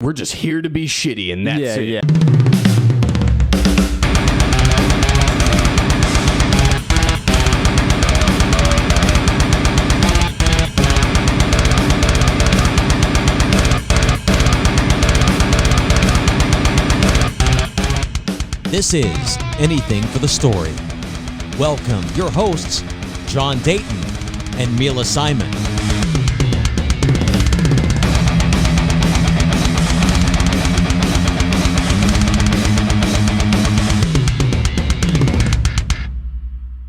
We're just here to be shitty, and that's it. Yeah. This is Anything for the Story. Welcome your hosts, John Dayton and Mila Simon.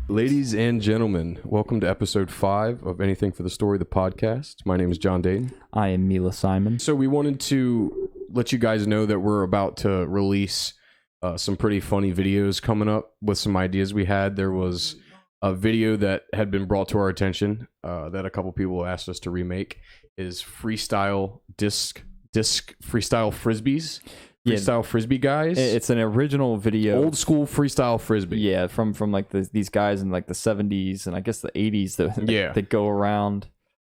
Ladies and gentlemen, welcome to episode 5 of Anything for the Story, the podcast. My name is John Dayton. I am Mila Simon. So we wanted to let you guys know that we're about to release some pretty funny videos coming up with some ideas we had. There was a video that had been brought to our attention that a couple people asked us to remake. Is freestyle disc freestyle frisbees. Freestyle frisbee guys. It's an original video, old school freestyle frisbee. Yeah, from like these guys in like the 70s and I guess the 80s that go around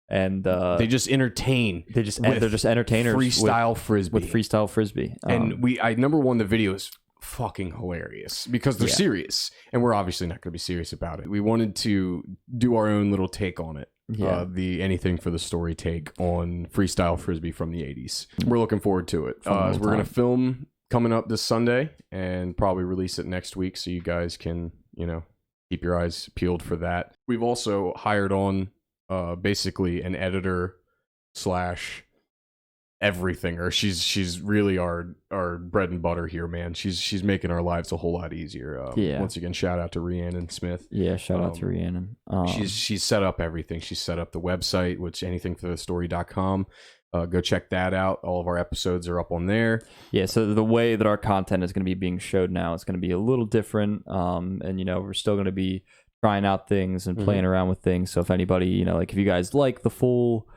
and they just entertain. they're just entertainers freestyle frisbee with freestyle frisbee. And number one, the video is fucking hilarious because they're serious, and we're obviously not going to be serious about it. We wanted to do our own little take on it. The Anything for the Story take on freestyle frisbee from the 80s. We're looking forward to it. We're going to film coming up this Sunday and probably release it next week, so you guys can, keep your eyes peeled for that. We've also hired on basically an editor slash everything, or she's really our bread and butter here, man. She's making our lives a whole lot easier. Once again, shout out to Rhiannon Smith. Shout out to Rhiannon. She's set up everything. She's set up the website, which anythingforthestory.com. Go check that out. All of our episodes are up on there. So the way that our content is going to be being showed now is going to be a little different, and we're still going to be trying out things and playing around with things. So if anybody, like if you guys like the full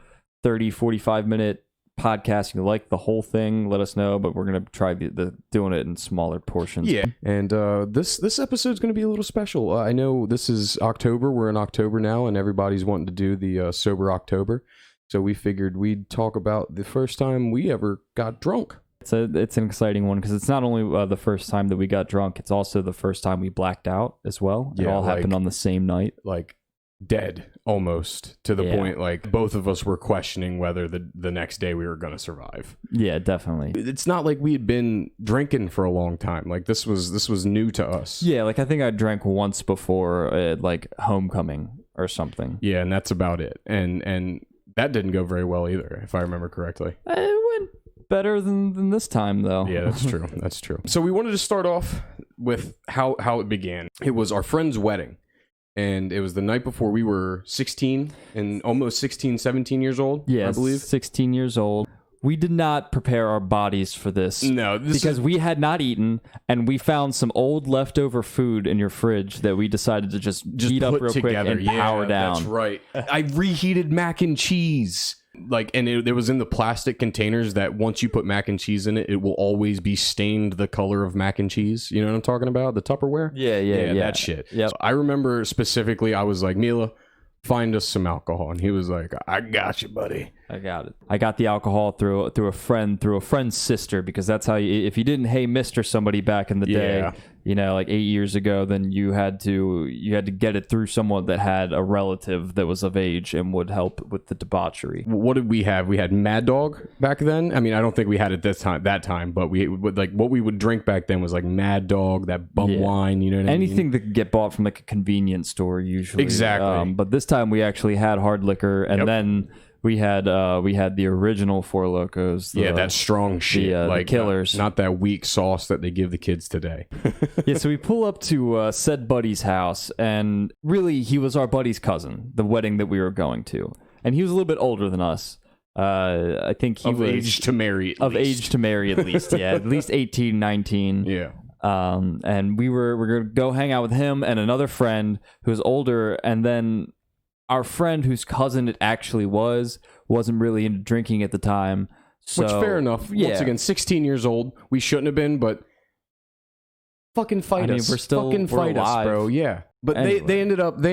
30-45 minute podcast, you like the whole thing, let us know, but we're gonna try the doing it in smaller portions. And this episode is gonna be a little special. I know this is October, we're in October now, and everybody's wanting to do the sober October, so we figured we'd talk about the first time we ever got drunk. It's an exciting one because it's not only the first time that we got drunk, it's also the first time we blacked out as well. It all happened on the same night, like dead almost, to the point like both of us were questioning whether the next day we were going to survive. Definitely. It's not like we had been drinking for a long time. Like this was new to us. Like I think I drank once before at like homecoming or something. And that's about it. And that didn't go very well either, if I remember correctly. It went better than this time though. That's true. That's true. So we wanted to start off with how it began. It was our friend's wedding. And it was the night before we were 16 and almost 16, 17 years old, I believe. 16 years old. We did not prepare our bodies for this. No. Because we had not eaten, and we found some old leftover food in your fridge that we decided to just heat up real together. Quick and power down. That's right. I reheated mac and cheese. And it was in the plastic containers that once you put mac and cheese in it, it will always be stained the color of mac and cheese. You know what I'm talking about? The Tupperware? Yeah. That shit. Yep. So I remember specifically, I was like, Mila, find us some alcohol. And he was like, I got you, buddy. I got it. I got the alcohol through a friend's sister, because that's how if you didn't hey mister somebody back in the day, like 8 years ago, then you had to get it through someone that had a relative that was of age and would help with the debauchery. What did we have? We had Mad Dog back then. I mean, I don't think we had it that time, but we would, like, what we would drink back then was like Mad Dog, that bum wine, what I mean? Anything that could get bought from like a convenience store usually. Exactly. But this time we actually had hard liquor, and then we had the original Four Locos. That strong shit, the killers, not that weak sauce that they give the kids today. So we pull up to said buddy's house, and really he was our buddy's cousin, the wedding that we were going to, and he was a little bit older than us. I think he was of age to marry at least, at least 18, 19. And we're gonna go hang out with him and another friend who's older, and then our friend whose cousin it actually wasn't really into drinking at the time. So, which, fair enough. Once again, 16 years old. We shouldn't have been, but fucking fight us. We're fight us, bro. Yeah. But anyway. they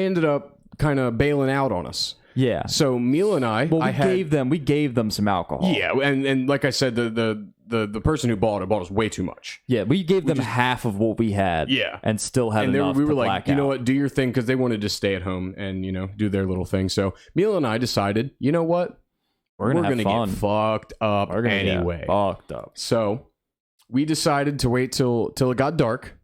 ended up kind of bailing out on us. Yeah. So Mila and I, we gave them some alcohol. Yeah, and like I said, the the person who bought us way too much. Yeah, we gave them half of what we had. Yeah. And still had enough we were to like, black you know out. what, do your thing, because they wanted to stay at home and, do their little thing. So Mila and I decided, you know what? We're gonna get fucked up anyway. Fucked up. So we decided to wait till it got dark.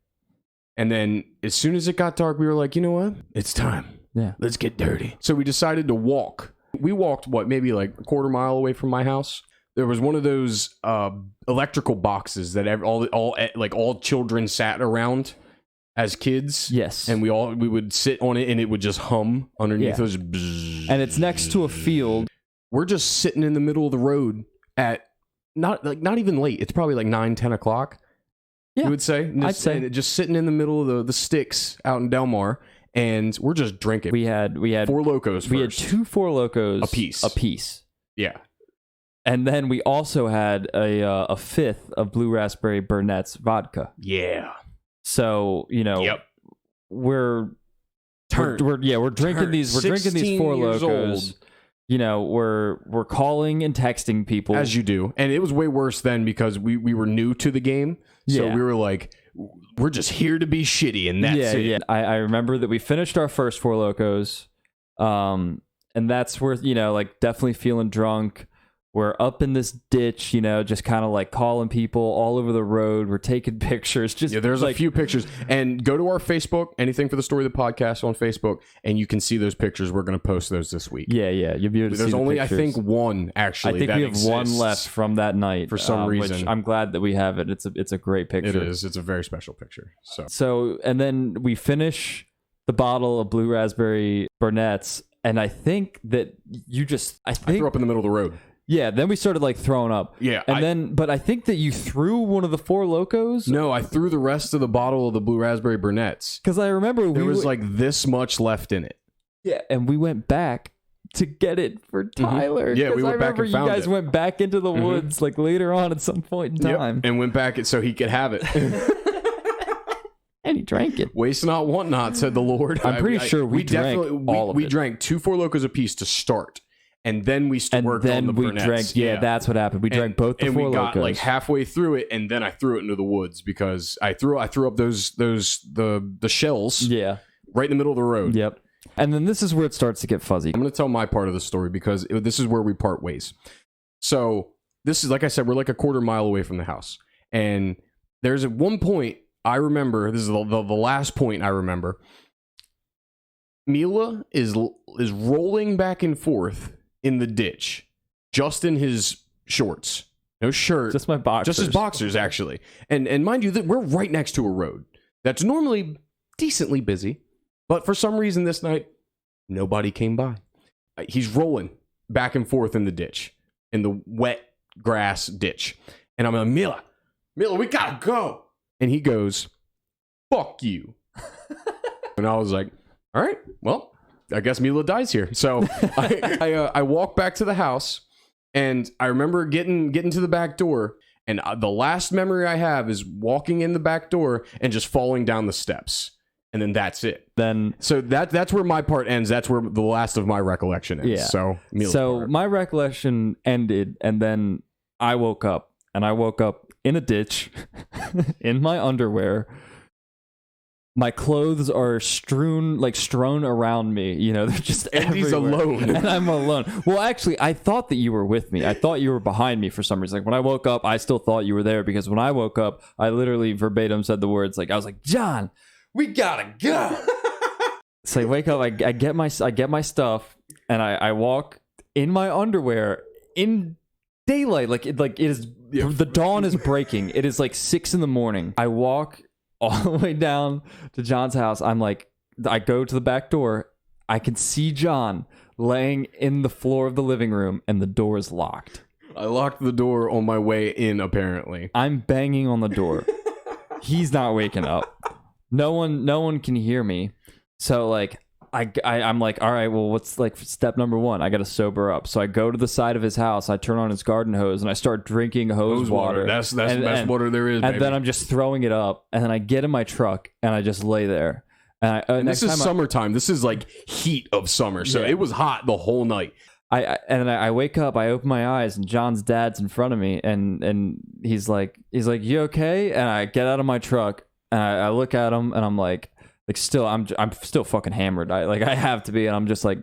And then as soon as it got dark, we were like, you know what? It's time. Yeah. Let's get dirty. So we decided to walk. We walked, maybe like a quarter mile away from my house. There was one of those electrical boxes that all children sat around as kids. Yes. And we would sit on it and it would just hum underneath those. Bzzz. And it's next to a field. We're just sitting in the middle of the road at not even late. It's probably like 9-10 o'clock. Yeah, you would say? I'd say. Just sitting in the middle of the sticks out in Del Mar, and we're just drinking. We had Four Locos first. We had 2 Four Locos a piece. Yeah. And then we also had a fifth of Blue Raspberry Burnett's vodka. Yeah. So, Yep. we're drinking these 4 Locos. We're calling and texting people, as you do, and it was way worse then because we were new to the game, so we were like, we're just here to be shitty, and that's it. Yeah. I remember that we finished our first 4 Locos, and that's where definitely feeling drunk. We're up in this ditch, just kind of like calling people all over the road. We're taking pictures. There's a few pictures. And go to our Facebook, Anything for the Story of the Podcast on Facebook, and you can see those pictures. We're going to post those this week. Yeah. You'll be able to see There's only, I think, one, actually. I think we have one left from that night. For some reason. Which I'm glad that we have it. It's a great picture. It is. It's a very special picture. So, and then we finish the bottle of Blue Raspberry Burnett's, and I think that I threw up in the middle of the road. Yeah, then we started throwing up. Yeah. But I think that you threw one of the 4 Locos. No, I threw the rest of the bottle of the Blue Raspberry Burnett's. Because I remember there was this much left in it. Yeah, and we went back to get it for Tyler. Yeah, we went back and found it. You guys went back into the woods later on at some point in time. And went back so he could have it. And he drank it. Waste not, want not, said the Lord. I'm pretty sure we drank all of it. We drank 2 Four Locos apiece to start. And then we worked on the Burnett's. Drank, yeah, that's what happened. We drank both the 4 Locos. And we got halfway through it, and then I threw it into the woods because I threw up the shells. Yeah, right in the middle of the road. Yep. And then this is where it starts to get fuzzy. I'm going to tell my part of the story because this is where we part ways. So this is, like I said, we're like a quarter mile away from the house, and there's at one point I remember. This is the last point I remember. Mila is rolling back and forth in the ditch, just in his shorts, no shirt, just my boxers, just his boxers actually. And mind you, that we're right next to a road that's normally decently busy, but for some reason this night nobody came by. He's rolling back and forth in the ditch, in the wet grass ditch, and I'm like, Mila, we gotta go. And he goes, "Fuck you." And I was like, all right, well, I guess Mila dies here. So I walk back to the house, and I remember getting to the back door, and the last memory I have is walking in the back door and just falling down the steps, and then that's it. So that's where my part ends. That's where the last of my recollection ends. Yeah. So Mila's part. My recollection ended, and then I woke up, in a ditch in my underwear. My clothes are strewn around me. They're just and everywhere. He's alone. And I'm alone. Well, actually, I thought that you were with me. I thought you were behind me for some reason. When I woke up, I still thought you were there because when I woke up, I literally verbatim said the words. I was like, John, we gotta go. So I wake up, I get my stuff, and I walk in my underwear in daylight. It is. The dawn is breaking. It is 6 a.m. I walk all the way down to John's house. I go to the back door. I can see John laying in the floor of the living room, and the door is locked. I locked the door on my way in, apparently. I'm banging on the door. He's not waking up. No one can hear me. So I'm like, all right, well, what's step number 1? I got to sober up. So I go to the side of his house. I turn on his garden hose and I start drinking hose water. That's the best water there is. And then I'm just throwing it up. And then I get in my truck and I just lay there. And this is summertime. This is heat of summer. So it was hot the whole night. I wake up, I open my eyes, and John's dad's in front of me, and he's like, you okay? And I get out of my truck, and I look at him, and I'm like still, I'm still fucking hammered. I have to be, and I'm just like,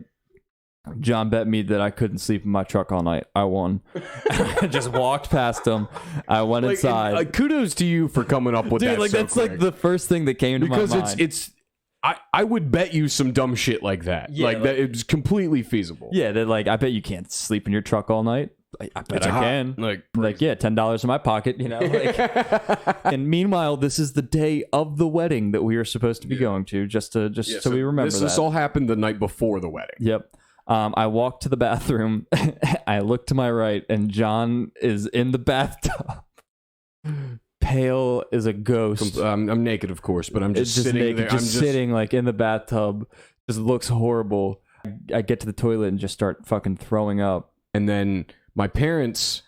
John bet me that I couldn't sleep in my truck all night. I won. I just walked past him. I went inside. And, kudos to you for coming up with that. Dude, that's quick. The first thing that came to my mind. Because I would bet you some dumb shit like that. Yeah, that it's completely feasible. Yeah, that I bet you can't sleep in your truck all night. I bet I can. Yeah, $10 in my pocket, and meanwhile, this is the day of the wedding that we are supposed to be going to, so we remember this all happened the night before the wedding. Yep. I walked to the bathroom. I look to my right, and John is in the bathtub, pale as a ghost. I'm naked, of course, but I'm just sitting naked, there. Just sitting in the bathtub. Just looks horrible. I get to the toilet and just start fucking throwing up. And then my parents,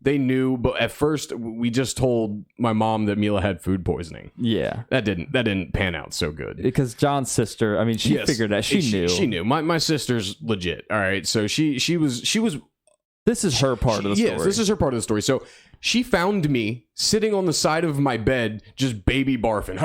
they knew, but at first we just told my mom that Mila had food poisoning. Yeah, that didn't pan out so good because John's sister. I mean, she figured that she knew. She knew. My sister's legit. All right, so she was. This is her part of the story. Yes, this is her part of the story. So she found me sitting on the side of my bed, just baby barfing,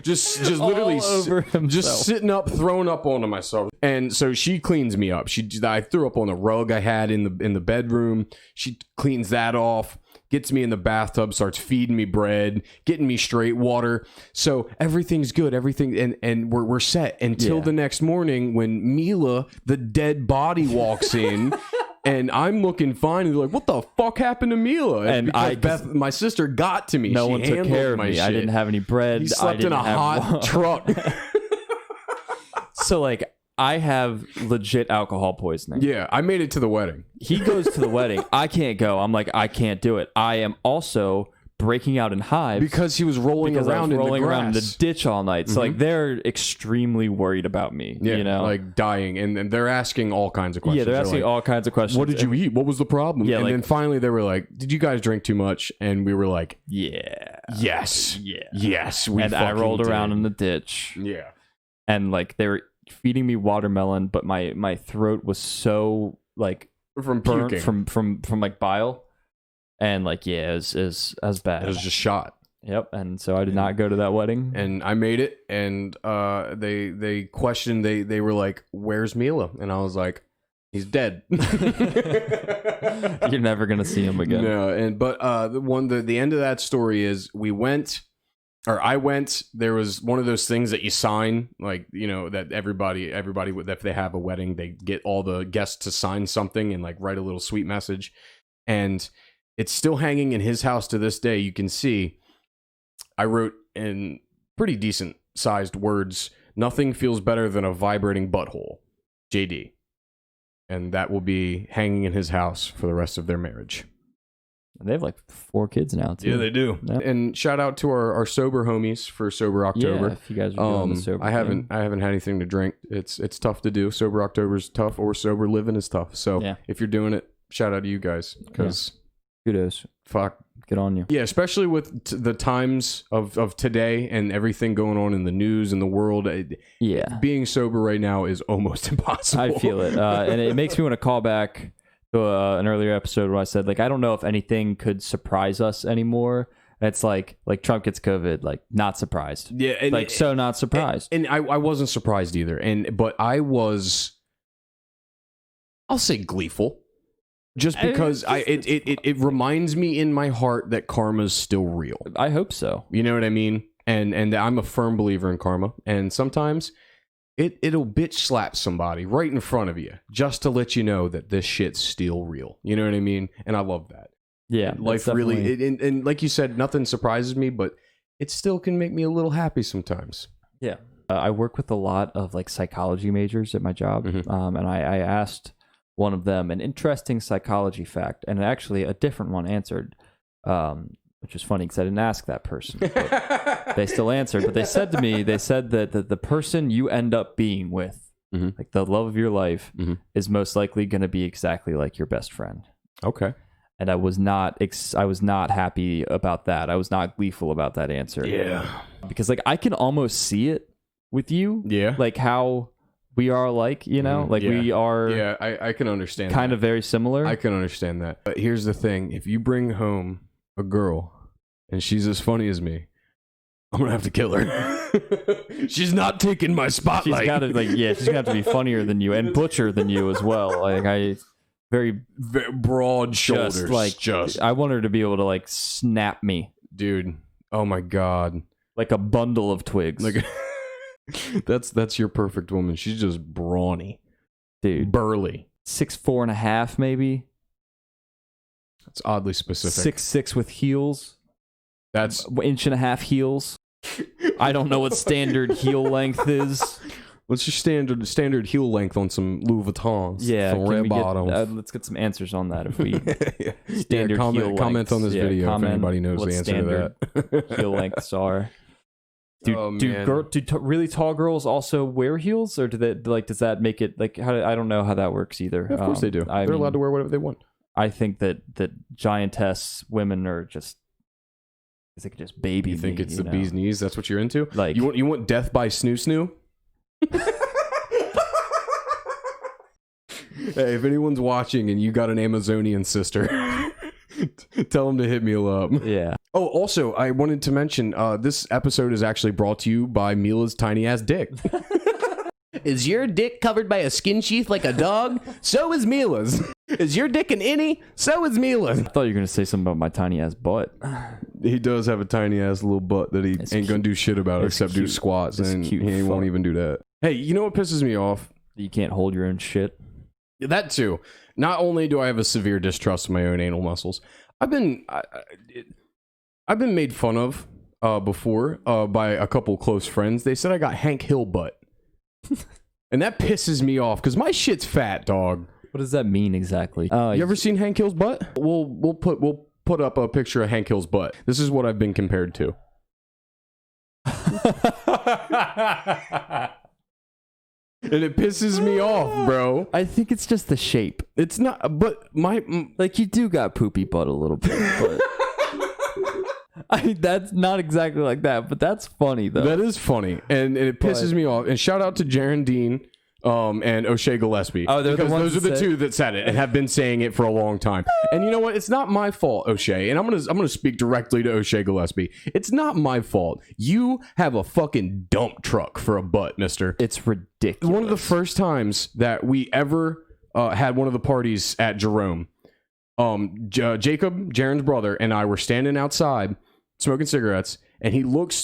just literally all over himself. Just sitting up, throwing up onto myself. And so she cleans me up. I threw up on the rug I had in the bedroom. She cleans that off, gets me in the bathtub, starts feeding me bread, getting me straight water. So everything's good. Everything, and we're set until the next morning when Mila, the dead body, walks in. And I'm looking fine, and they're like, "What the fuck happened to Mila?" And my sister got to me. No one took care of me. Shit. I didn't have any bread. He slept in a hot truck. So I have legit alcohol poisoning. Yeah, I made it to the wedding. He goes to the wedding. I can't go. I'm like, I can't do it. I am also breaking out in hives because he was rolling around in the ditch all night. So they're extremely worried about me. Yeah, dying, and they're asking all kinds of questions. Yeah, they're asking all kinds of questions. What did you eat? What was the problem? Yeah, and then finally they were like, "Did you guys drink too much?" And we were like, "Yeah, yes, yeah, yes." And I rolled around in the ditch. Yeah, and they were feeding me watermelon, but my throat was so from burnt puking. from bile. And it was bad. It was just shot. Yep. And so I did not go to that wedding. And I made it. And they questioned. They were like, "Where's Mila?" And I was like, "He's dead." You're never gonna see him again. No. But the end of that story is I went. There was one of those things that you sign, that everybody if they have a wedding, they get all the guests to sign something and write a little sweet message. And it's still hanging in his house to this day. You can see I wrote in pretty decent sized words, "Nothing feels better than a vibrating butthole, JD." And that will be hanging in his house for the rest of their marriage. They have 4 kids now, too. Yeah, they do. Yep. And shout out to our sober homies for Sober October. Yeah, if you guys are doing the sober I haven't had anything to drink. It's tough to do. Sober October's tough, or sober living is tough. So if you're doing it, shout out to you guys, because kudos. Fuck. Good on you. Yeah, especially with the times of today and everything going on in the news and the world. Being sober right now is almost impossible. I feel it. And it makes me want to call back to an earlier episode where I said, I don't know if anything could surprise us anymore. It's like Trump gets COVID, not surprised. Yeah. And so not surprised. And I wasn't surprised either. But I was, I'll say, gleeful. Just because it reminds me in my heart that karma's still real. I hope so. You know what I mean? And I'm a firm believer in karma. And sometimes it'll bitch slap somebody right in front of you just to let you know that this shit's still real. You know what I mean? And I love that. Yeah. Life really, and like you said, nothing surprises me, but it still can make me a little happy sometimes. Yeah. I work with a lot of psychology majors at my job. And I asked one of them an interesting psychology fact, and actually a different one answered, which is funny because I didn't ask that person. But they still answered, but they said to me, that the person you end up being with, the love of your life, is most likely going to be exactly like your best friend. Okay. And I was not happy about that. I was not gleeful about that answer. Yeah. Because I can almost see it with you. Yeah. How we are alike, you know? Like, we are... Yeah, I can understand kind of very similar. I can understand that. But here's the thing. If you bring home a girl and she's as funny as me, I'm going to have to kill her. She's not taking my spotlight. She's got to, like, she's going to have to be funnier than you and butcher than you as well. Like, very broad shoulders. Just I want her to be able to, like, snap me. Dude. Oh, my God. Like a bundle of twigs. Like... That's your perfect woman. She's just brawny, dude. Burly. 6'4.5", maybe. That's oddly specific. 6'6" with heels. That's 1.5 heels. I don't know what standard heel length is. What's your standard heel length on some Louis Vuittons? Yeah, some red bottoms. Let's get some answers on that. If we standard heel length. Comment on this video if anybody knows the answer to that. Heel lengths are. Do really tall girls also wear heels, or do they does that make it like? I don't know how that works either. Yeah, of course they do. They're allowed to wear whatever they want. I think that giantess women are just. They could just baby. You think it's the bee's knees? That's what you're into. Like you want death by snoo. Hey, if anyone's watching and you got an Amazonian sister, tell them to hit me up. Yeah. Oh, also, I wanted to mention this episode is actually brought to you by Mila's tiny ass dick. Is your dick covered by a skin sheath like a dog? So is Mila's. Is your dick an innie? So is Mila's. I thought you were gonna say something about my tiny ass butt. He does have a tiny ass little butt that he ain't gonna do shit about except do squats, and he won't even do that. Hey, you know what pisses me off? You can't hold your own shit. That too. Not only do I have a severe distrust of my own anal muscles, I've been made fun of before by a couple close friends. They said I got Hank Hill butt, and that pisses me off because my shit's fat, dog. What does that mean exactly? You ever seen Hank Hill's butt? We'll put up a picture of Hank Hill's butt. This is what I've been compared to. And it pisses me off, bro. I think it's just the shape. It's not, but like you do got poopy butt a little bit, but I mean, that's not exactly like that, but that's funny though. That is funny, and it pisses me off. And shout out to Jaron Dean and O'Shea Gillespie. Oh, because those are the two that said it and have been saying it for a long time. And you know what? It's not my fault, O'Shea. And I'm gonna speak directly to O'Shea Gillespie. It's not my fault. You have a fucking dump truck for a butt, mister. It's ridiculous. One of the first times that we ever had one of the parties at Jerome, Jacob, Jaron's brother, and I were standing outside smoking cigarettes, and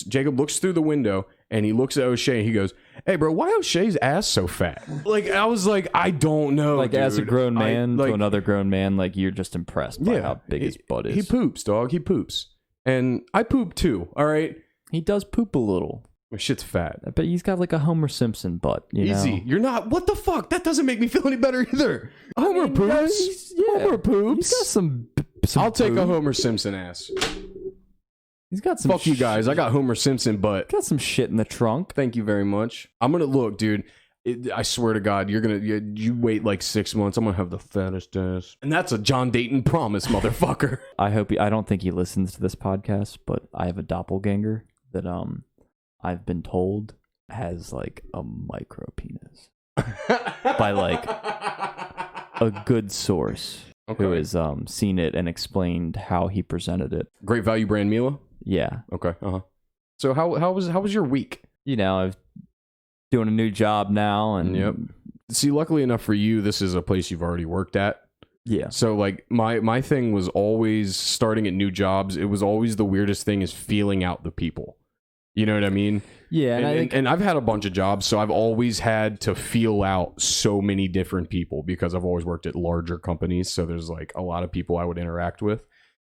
Jacob looks through the window, and he looks at O'Shea, and he goes, "Hey, bro, why O'Shea's ass so fat?" Like, I was like, I don't know, like, dude. As a grown man to another grown man, like, you're just impressed by how big his butt is. He poops, dog. He poops. And I poop, too, all right? He does poop a little. My shit's fat. But he's got, like, a Homer Simpson butt, Easy. Know? You're not. What the fuck? That doesn't make me feel any better, either. Homer poops. Homer poops. He's got some I'll take a Homer Simpson ass. He's got some. Fuck you guys. I got Homer Simpson butt. Got some shit in the trunk. Thank you very much. I'm gonna look, dude. I swear to God, you wait like 6 months. I'm gonna have the fattest ass, and that's a John Dayton promise, motherfucker. I don't think he listens to this podcast, but I have a doppelganger that I've been told has like a micro penis by like a good source who has seen it and explained how he presented it. Great Value brand Mila. Yeah. Okay. So how was your week? You know, I'm doing a new job now, and yep. See, luckily enough for you, this is a place you've already worked at. Yeah. So like my thing was always starting at new jobs. It was always the weirdest thing is feeling out the people. You know what I mean? Yeah. And I've had a bunch of jobs, so I've always had to feel out so many different people because I've always worked at larger companies. So there's like a lot of people I would interact with.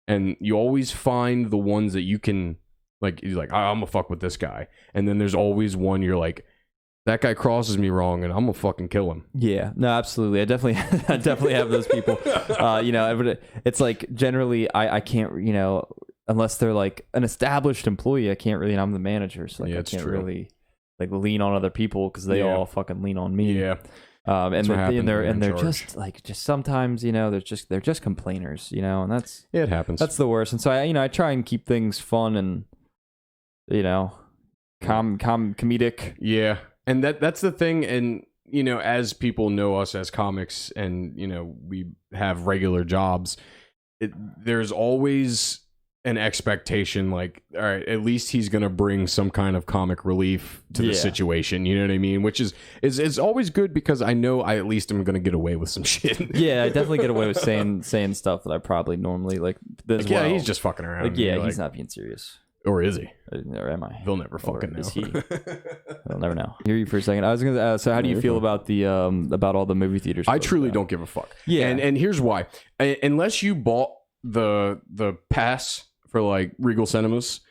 And you always find the ones that you can, like, you're like, I'm gonna fuck with this guy. And then there's always one you're like, that guy crosses me wrong and I'm gonna fucking kill him. Yeah, no, absolutely. I definitely have those people. You know, it's like generally I can't, you know, unless they're like an established employee, I can't really, and I'm the manager. So like, I can't really like lean on other people because they all fucking lean on me. Yeah. And they're just sometimes, you know, they're just complainers, you know, and it happens. That's the worst. And so I try and keep things fun and, you know, comedic. Yeah. And that's the thing. And you know, as people know us as comics and, you know, we have regular jobs, there's always an expectation like, all right, at least he's going to bring some kind of comic relief to the situation. You know what I mean? Which is always good because I know I at least am going to get away with some shit. Yeah, I definitely get away with saying stuff that I probably normally like. Like, yeah, he's just fucking around. Like, yeah, he's not being serious. Or is he? Or am I? They'll never fucking know. Is he? They'll never know. Hear you for a second. I was gonna. So, how do you feel about the about all the movie theaters? I truly don't give a fuck. Yeah, and here's why. Unless you bought the pass for like Regal Cinemas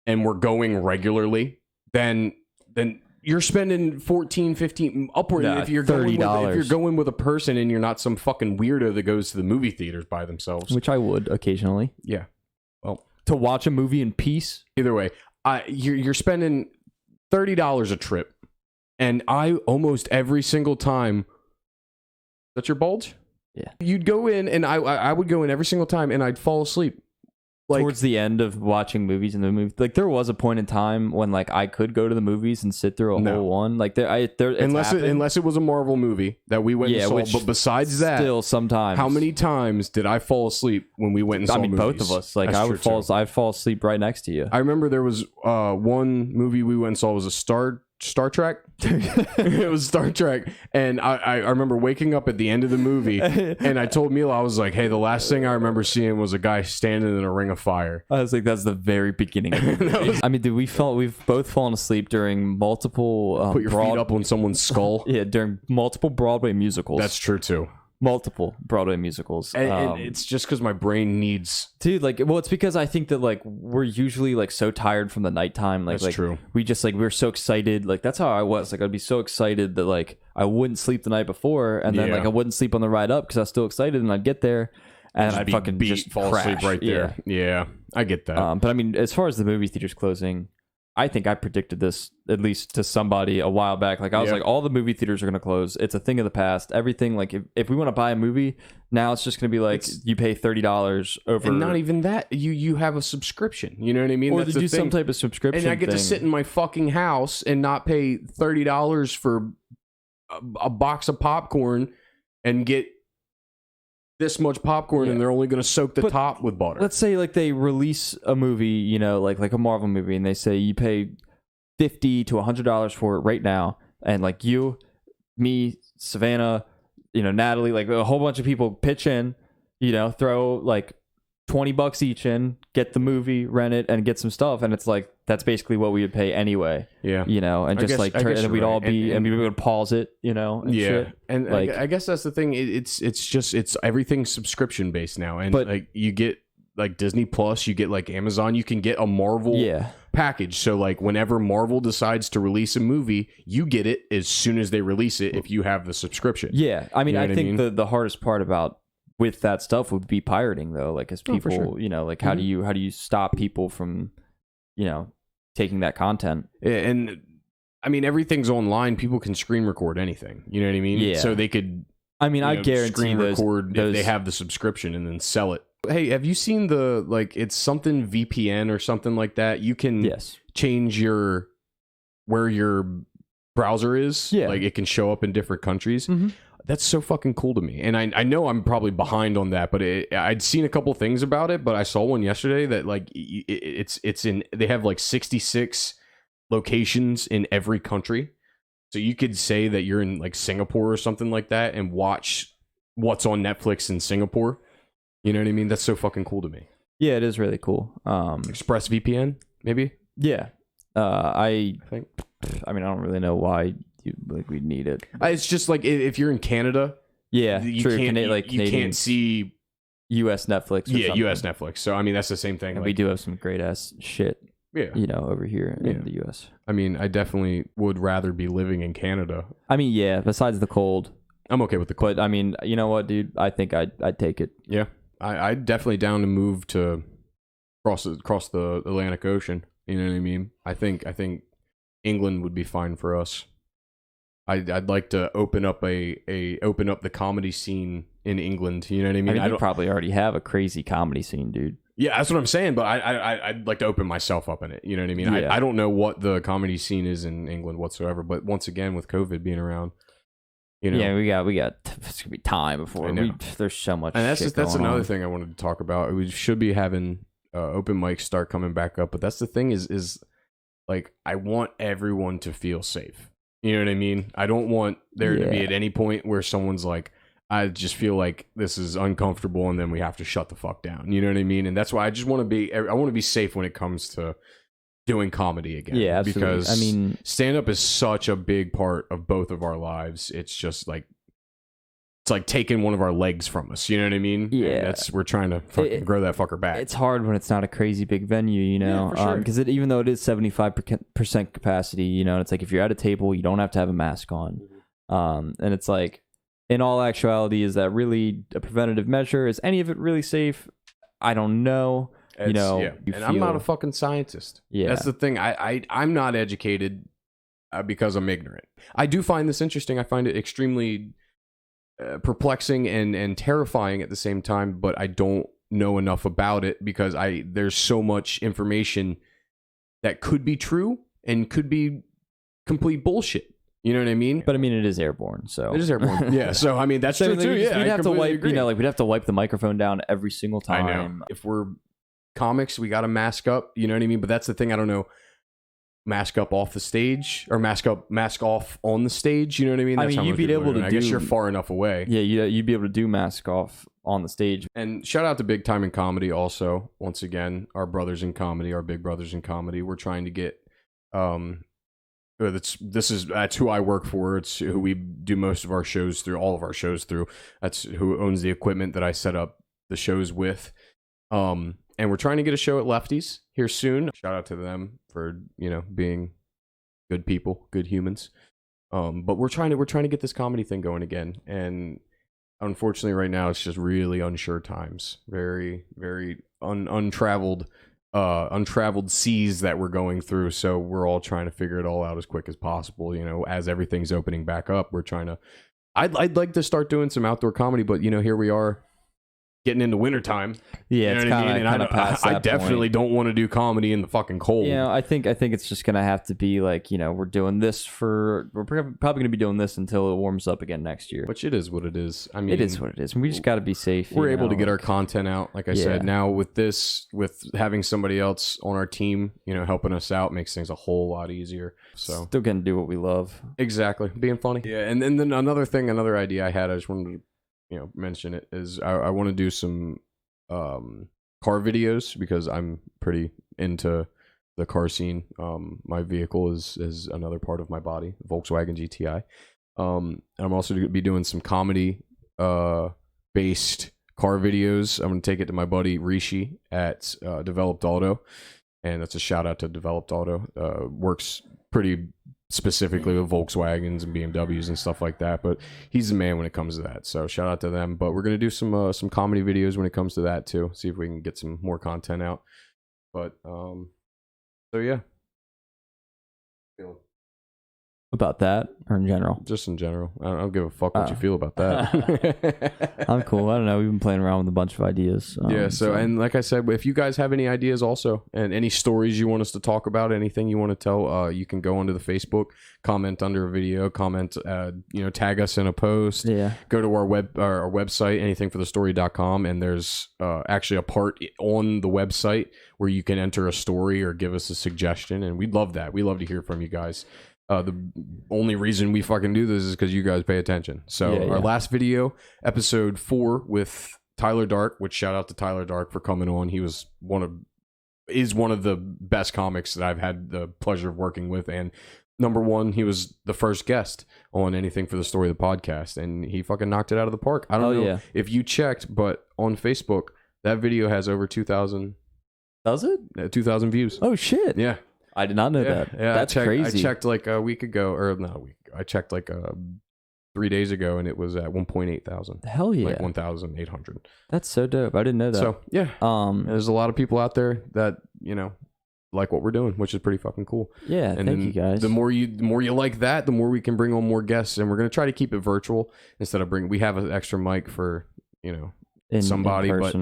and we're going regularly, then you're spending 14, 15 upward. If you're $30, if you're going with a person and you're not some fucking weirdo that goes to the movie theaters by themselves, which I would occasionally. Yeah. Well, to watch a movie in peace. Either way, you're spending $30 a trip, and I almost every single time. That's your bulge? Yeah. You'd go in, and I would go in every single time, and I'd fall asleep. Like, towards the end of watching movies in the movie, like there was a point in time when like I could go to the movies and sit through a whole one. Like unless it was a Marvel movie that we went and saw. But besides that, still sometimes. How many times did I fall asleep when we went and saw movies? Both of us. Like I'd fall asleep right next to you. I remember there was one movie we went and saw was a Star Trek. It was Star Trek, and I remember waking up at the end of the movie, and I told Mila, I was like, "Hey, the last thing I remember seeing was a guy standing in a ring of fire." I was like, "That's the very beginning." Of the movie. I mean, dude, we've both fallen asleep during multiple. Put your feet up on someone's skull. Yeah, during multiple Broadway musicals. That's true too. Multiple Broadway musicals, and it's just because my brain needs, dude. Like, well, it's because I think that like we're usually like so tired from the nighttime. Like, that's true. We just like we're so excited. Like that's how I was. Like I'd be so excited that like I wouldn't sleep the night before, and then like I wouldn't sleep on the ride up because I was still excited, and I'd get there and I'd fucking just fall crash. asleep right there. Yeah, I get that. But I mean, as far as the movie theaters closing, I think I predicted this at least to somebody a while back. Like I was like, all the movie theaters are going to close. It's a thing of the past. Everything like if we want to buy a movie now, it's just going to be like you pay $30 over. And not even that. You have a subscription. You know what I mean? Or do some type of subscription. And I get to sit in my fucking house and not pay $30 for a box of popcorn and get this much popcorn, and they're only going to soak the top with butter. Let's say like they release a movie, you know, like a Marvel movie, and they say you pay $50 to $100 for it right now, and like you, me, Savannah, you know, Natalie, like a whole bunch of people pitch in, you know, throw like $20 each in, get the movie, rent it, and get some stuff, and it's like that's basically what we would pay anyway. Yeah, you know, and just and we'd all be and we would pause it, you know. And shit. And like I guess that's the thing. It's everything's subscription based now, and like you get like Disney Plus, you get like Amazon, you can get a Marvel package. So like whenever Marvel decides to release a movie, you get it as soon as they release it if you have the subscription. Yeah, I mean, I think the hardest part about with that stuff would be pirating though, like as people, you know, like how do you stop people from, you know, taking that content? And I mean, everything's online. People can screen record anything. You know what I mean? Yeah. So they could. I mean, I guarantee screen record if they have the subscription and then sell it. Hey, have you seen the like? It's something VPN or something like that. You can change where your browser is. Yeah, like it can show up in different countries. That's so fucking cool to me. And I know I'm probably behind on that, but I'd seen a couple things about it, but I saw one yesterday that like it's in, they have like 66 locations in every country. So you could say that you're in like Singapore or something like that and watch what's on Netflix in Singapore. You know what I mean? That's so fucking cool to me. Yeah, it is really cool. ExpressVPN, maybe? Yeah. I think. I mean, I don't really know why we'd need it. It's just like if you're in Canada, you can't see US Netflix. US Netflix. So I mean, that's the same thing. And we do have some great ass shit. Yeah, you know, over here in the US. I mean, I definitely would rather be living in Canada. I mean, yeah. Besides the cold, I'm okay with the cold. But I mean, you know what, dude? I think I'd take it. Yeah, I'd definitely down to move to cross the Atlantic Ocean. You know what I mean? I think England would be fine for us. I'd like to open up the comedy scene in England. You know what I mean? You probably already have a crazy comedy scene, dude. Yeah, that's what I'm saying. But I'd like to open myself up in it. You know what I mean? Yeah. I don't know what the comedy scene is in England whatsoever. But once again, with COVID being around, You know? Yeah, we got. It's gonna be time before there's so much. And that's another on. thing I wanted to talk about. We should be having open mics start coming back up, but that's the thing is like I want everyone to feel safe. You know what I mean? I don't want there to be at any point where someone's like, I just feel like this is uncomfortable, and then we have to shut the fuck down. You know what I mean? And that's why I just want to be. I want to be safe when it comes to doing comedy again. Yeah, absolutely. Because I mean, stand up is such a big part of both of our lives. It's just like it's like taking one of our legs from us. You know what I mean? Yeah, we're trying to fucking grow that fucker back. It's hard when it's not a crazy big venue, you know, because even though it is 75% capacity, you know, it's like if you're at a table, you don't have to have a mask on, and it's like, in all actuality, is that really a preventative measure? Is any of it really safe? I don't know. I'm not a fucking scientist. Yeah, that's the thing. I'm not educated because I'm ignorant. I do find this interesting. I find it extremely perplexing and terrifying at the same time, but I don't know enough about it because there's so much information that could be true and could be complete bullshit. You know what I mean? But I mean, it is airborne, so it is airborne. Yeah, so I mean that's true too. Yeah, we'd have to wipe. Agree. You know, like we'd have to wipe the microphone down every single time. I know. If we're comics, we got to mask up. You know what I mean? But that's the thing. I don't know. Mask up off the stage or mask off on the stage. You know what I mean? That's you'd be able to. I guess you're far enough away. Yeah, you'd be able to do mask off on the stage. And shout out to Big Time in Comedy. Also, once again, our brothers in comedy, our big brothers in comedy. We're trying to get. That's who I work for. It's who we do most of our shows through. All of our shows through. That's who owns the equipment that I set up the shows with. And we're trying to get a show at Lefty's here soon. Shout out to them for, being good people, good humans. But we're trying to get this comedy thing going again. And unfortunately right now it's just really unsure times. Very, very untraveled seas that we're going through. So we're all trying to figure it all out as quick as possible. As everything's opening back up, we're trying to, I'd like to start doing some outdoor comedy, but here we are. Getting into wintertime. Yeah, it's kind of past that I definitely don't want to do comedy in the fucking cold. Yeah, I think it's just gonna have to be like, we're doing this we're probably gonna be doing this until it warms up again next year. Which it is what it is. I mean, it is what it is. We just got to be safe. We're able to get our content out, like I said. Now with having somebody else on our team, helping us out makes things a whole lot easier. So still gonna do what we love. Exactly, being funny. Yeah, and then another idea I had. I just wanted to mention it is I want to do some car videos because I'm pretty into the car scene. My vehicle is another part of my body, Volkswagen GTI. I'm also going to be doing some comedy based car videos. I'm going to take it to my buddy Rishi at Developed Auto, and that's a shout out to Developed Auto. Works pretty specifically with Volkswagens and BMWs and stuff like that, but he's the man when it comes to that, so shout out to them. But we're gonna do some comedy videos when it comes to that too, see if we can get some more content out. But so yeah, about that or in general? Just in general. I don't give a fuck what you feel about that. I'm cool. I don't know. We've been playing around with a bunch of ideas. So and like I said, if you guys have any ideas also and any stories you want us to talk about, anything you want to tell, you can go onto the Facebook, comment under a video, comment, tag us in a post. Yeah. Go to our website, anythingforthestory.com, and there's actually a part on the website where you can enter a story or give us a suggestion, and we'd love that. We love to hear from you guys. The only reason we fucking do this is because you guys pay attention. So our last video, episode 4 with Tyler Dark, which shout out to Tyler Dark for coming on. He was one of the best comics that I've had the pleasure of working with. And number one, he was the first guest on Anything for the Story of the podcast, and he fucking knocked it out of the park. I don't know if you checked, but on Facebook, that video has over 2,000. Does it? 2,000 views. Oh shit. Yeah. I did not know that. Yeah, that's crazy. I checked like a week ago, or not a week ago. I checked like 3 days ago, and it was at 1.8 thousand. Hell yeah, like 1,800. That's so dope. I didn't know that. So yeah, there's a lot of people out there that like what we're doing, which is pretty fucking cool. Yeah, and thank you guys. The more you like that, the more we can bring on more guests, and we're gonna try to keep it virtual instead of we have an extra mic for somebody, but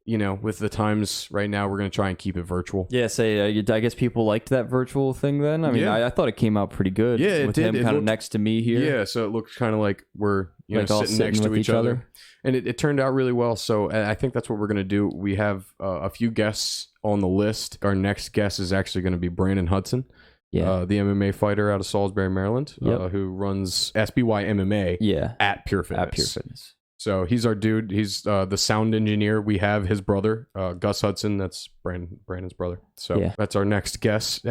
you know, with the times right now, we're going to try and keep it virtual. Yeah, I guess people liked that virtual thing then. I mean, I thought it came out pretty good. Yeah, it with did. him kind of next to me here. Yeah, so it looked kind of like we're Like all sitting next sitting to with each each other. other. And it turned out really well. So I think that's what we're going to do. We have a few guests on the list. Our next guest is actually going to be Brandon Hudson. Yeah. The MMA fighter out of Salisbury, Maryland, Yep. who runs SBY MMA Yeah. at Pure Fitness. At Pure Fitness. So he's our dude. He's the sound engineer. We have his brother, Gus Hudson. That's Brandon's brother. So Yeah. that's our next guest,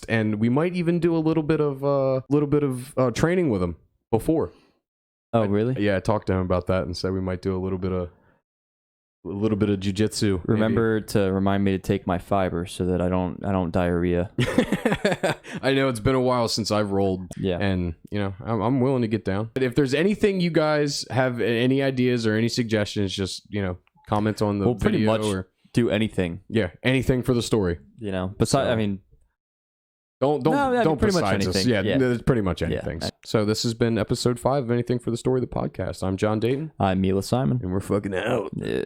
and we might even do a little bit of training with him before. Oh, really? Yeah, I talked to him about that and said we might do a little bit of jujitsu. Remember to remind me to take my fiber so that I don't diarrhea. I know it's been a while since I've rolled. Yeah. And you know, I'm willing to get down. But if there's anything you guys have any ideas or any suggestions, just, you know, comment on the We'll pretty video much or do anything. yeah, anything for the story. You know, besides, So- I mean, Don't pretty much besides us. anything. Yeah, Yeah. there's pretty much anything. Yeah. So this has been episode 5 of Anything for the Story, the podcast. I'm John Dayton, I'm Mila Simon. and we're fucking out. Yeah.